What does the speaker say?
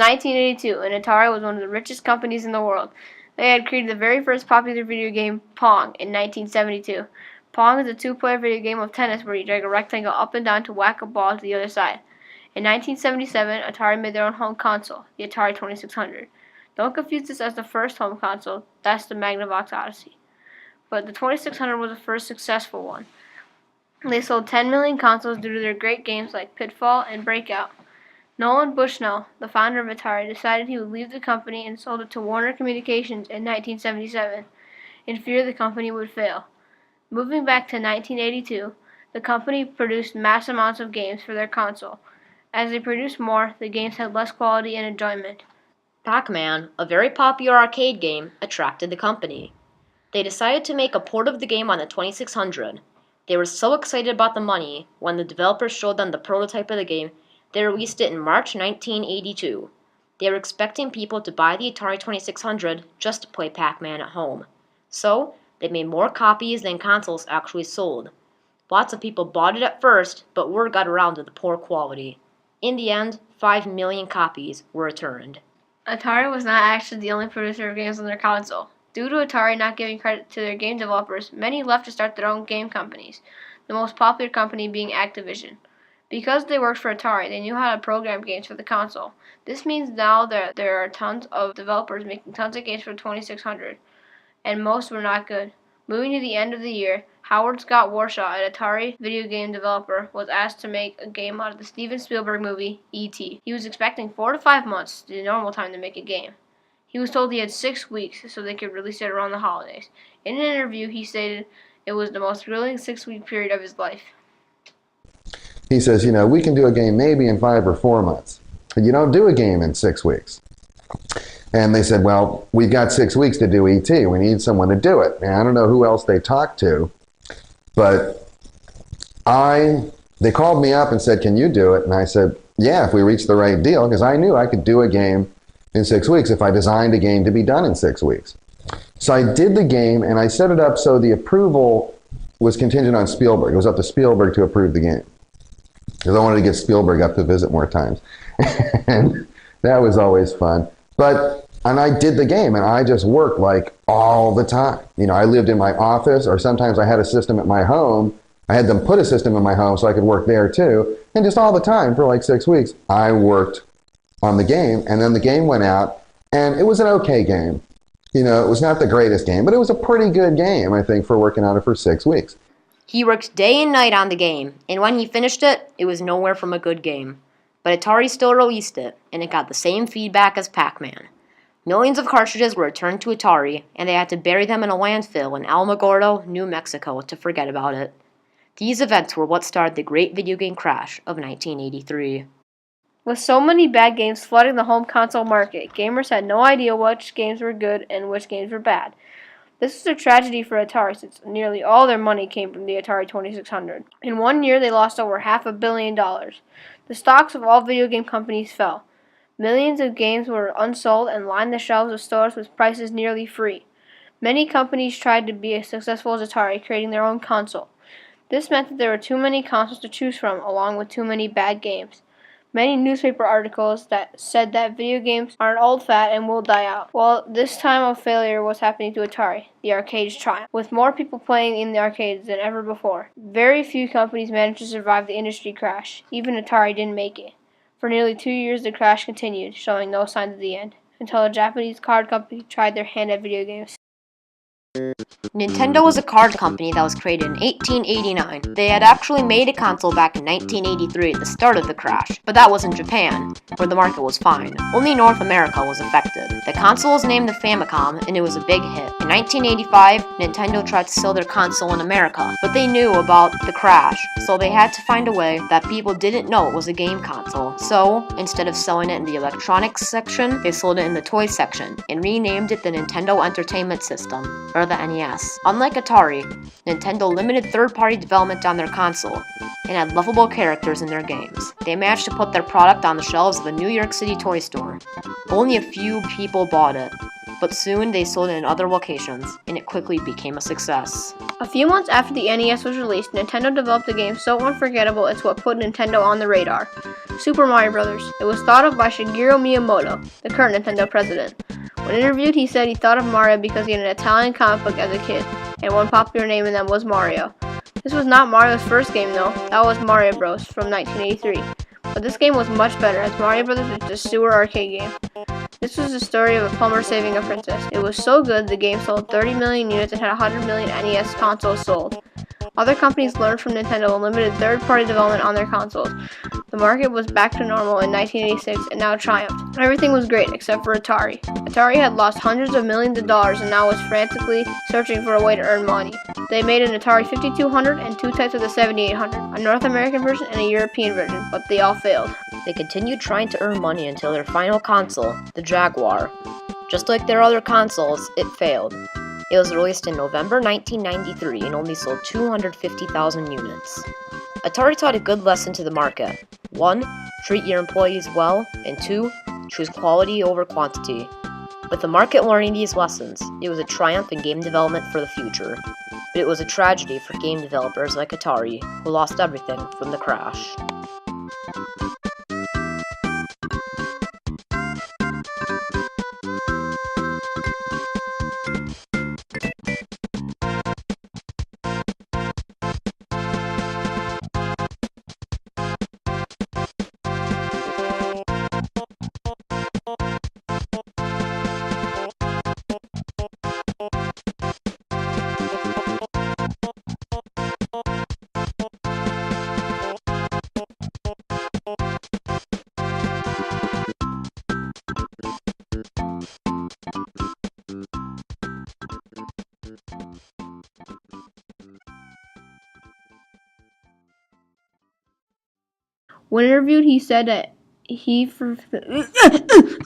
1982, and Atari was one of the richest companies in the world. They had created the very first popular video game, Pong, in 1972. Pong is a two-player video game of tennis where you drag a rectangle up and down to whack a ball to the other side. In 1977, Atari made their own home console, the Atari 2600. Don't confuse this as the first home console, that's the Magnavox Odyssey. But the 2600 was the first successful one. They sold 10 million consoles due to their great games like Pitfall and Breakout. Nolan Bushnell, the founder of Atari, decided he would leave the company and sold it to Warner Communications in 1977, in fear the company would fail. Moving back to 1982, the company produced mass amounts of games for their console. As they produced more, the games had less quality and enjoyment. Pac-Man, a very popular arcade game, attracted the company. They decided to make a port of the game on the 2600. They were so excited about the money, when the developers showed them the prototype of the game, they released it in March 1982. They were expecting people to buy the Atari 2600 just to play Pac-Man at home. So, they made more copies than consoles actually sold. Lots of people bought it at first, but word got around of the poor quality. In the end, 5 million copies were returned. Atari was not actually the only producer of games on their console. Due to Atari not giving credit to their game developers, many left to start their own game companies, the most popular company being Activision. Because they worked for Atari, they knew how to program games for the console. This means now that there are tons of developers making tons of games for the 2600, and most were not good. Moving to the end of the year, Howard Scott Warshaw, an Atari video game developer, was asked to make a game out of the Steven Spielberg movie, E.T. He was expecting 4 to 5 months, the normal time to make a game. He was told he had 6 weeks so they could release it around the holidays. In an interview, he stated it was the most thrilling 6-week period of his life. He says, we can do a game maybe in 5 or 4 months. But you don't do a game in 6 weeks. And they said, well, we've got 6 weeks to do E.T. We need someone to do it. And I don't know who else they talked to, but they called me up and said, can you do it? And I said, yeah, if we reach the right deal, because I knew I could do a game in 6 weeks if I designed a game to be done in 6 weeks. So I did the game, and I set it up so the approval was contingent on Spielberg. It was up to Spielberg to approve the game, because I wanted to get Spielberg up to visit more times. And that was always fun. And I did the game, and I just worked like all the time. I lived in my office, or sometimes I had a system at my home. I had them put a system in my home so I could work there too. And just all the time for like 6 weeks, I worked on the game, and then the game went out, and it was an okay game. It was not the greatest game, but it was a pretty good game, I think, for working on it for 6 weeks. He worked day and night on the game, and when he finished it, it was nowhere from a good game. But Atari still released it, and it got the same feedback as Pac-Man. Millions of cartridges were returned to Atari, and they had to bury them in a landfill in Alamogordo, New Mexico, to forget about it. These events were what started the great video game crash of 1983. With so many bad games flooding the home console market, gamers had no idea which games were good and which games were bad. This was a tragedy for Atari since nearly all their money came from the Atari 2600. In 1 year, they lost over $500 million. The stocks of all video game companies fell. Millions of games were unsold and lined the shelves of stores with prices nearly free. Many companies tried to be as successful as Atari, creating their own console. This meant that there were too many consoles to choose from, along with too many bad games. Many newspaper articles that said that video games are an old fad and will die out. Well, this time of failure was happening to Atari, the arcade's triumph, with more people playing in the arcades than ever before. Very few companies managed to survive the industry crash. Even Atari didn't make it. For nearly 2 years, the crash continued, showing no signs of the end, until a Japanese card company tried their hand at video games. Nintendo was a card company that was created in 1889. They had actually made a console back in 1983 at the start of the crash, but that was in Japan, where the market was fine. Only North America was affected. The console was named the Famicom, and it was a big hit. In 1985, Nintendo tried to sell their console in America, but they knew about the crash, so they had to find a way that people didn't know it was a game console. So, instead of selling it in the electronics section, they sold it in the toys section, and renamed it the Nintendo Entertainment System, or the NES. Unlike Atari, Nintendo limited third-party development on their console and had lovable characters in their games. They managed to put their product on the shelves of a New York City toy store. Only a few people bought it, but soon they sold it in other locations, and it quickly became a success. A few months after the NES was released, Nintendo developed a game so unforgettable it's what put Nintendo on the radar. Super Mario Bros. It was thought of by Shigeru Miyamoto, the current Nintendo president. When interviewed, he said he thought of Mario because he had an Italian comic book as a kid, and one popular name in them was Mario. This was not Mario's first game though, that was Mario Bros. From 1983. But this game was much better, as Mario Bros. Was just a sewer arcade game. This was the story of a plumber saving a princess. It was so good, the game sold 30 million units and had 100 million NES consoles sold. Other companies learned from Nintendo and limited third-party development on their consoles. The market was back to normal in 1986 and now triumphed. Everything was great except for Atari. Atari had lost hundreds of millions of dollars and now was frantically searching for a way to earn money. They made an Atari 5200 and two types of the 7800, a North American version and a European version, but they all failed. They continued trying to earn money until their final console, the Jaguar. Just like their other consoles, it failed. It was released in November 1993 and only sold 250,000 units. Atari taught a good lesson to the market. 1. Treat your employees well, and 2. Choose quality over quantity. With the market learning these lessons, it was a triumph in game development for the future. But it was a tragedy for game developers like Atari, who lost everything from the crash. When interviewed, he said that he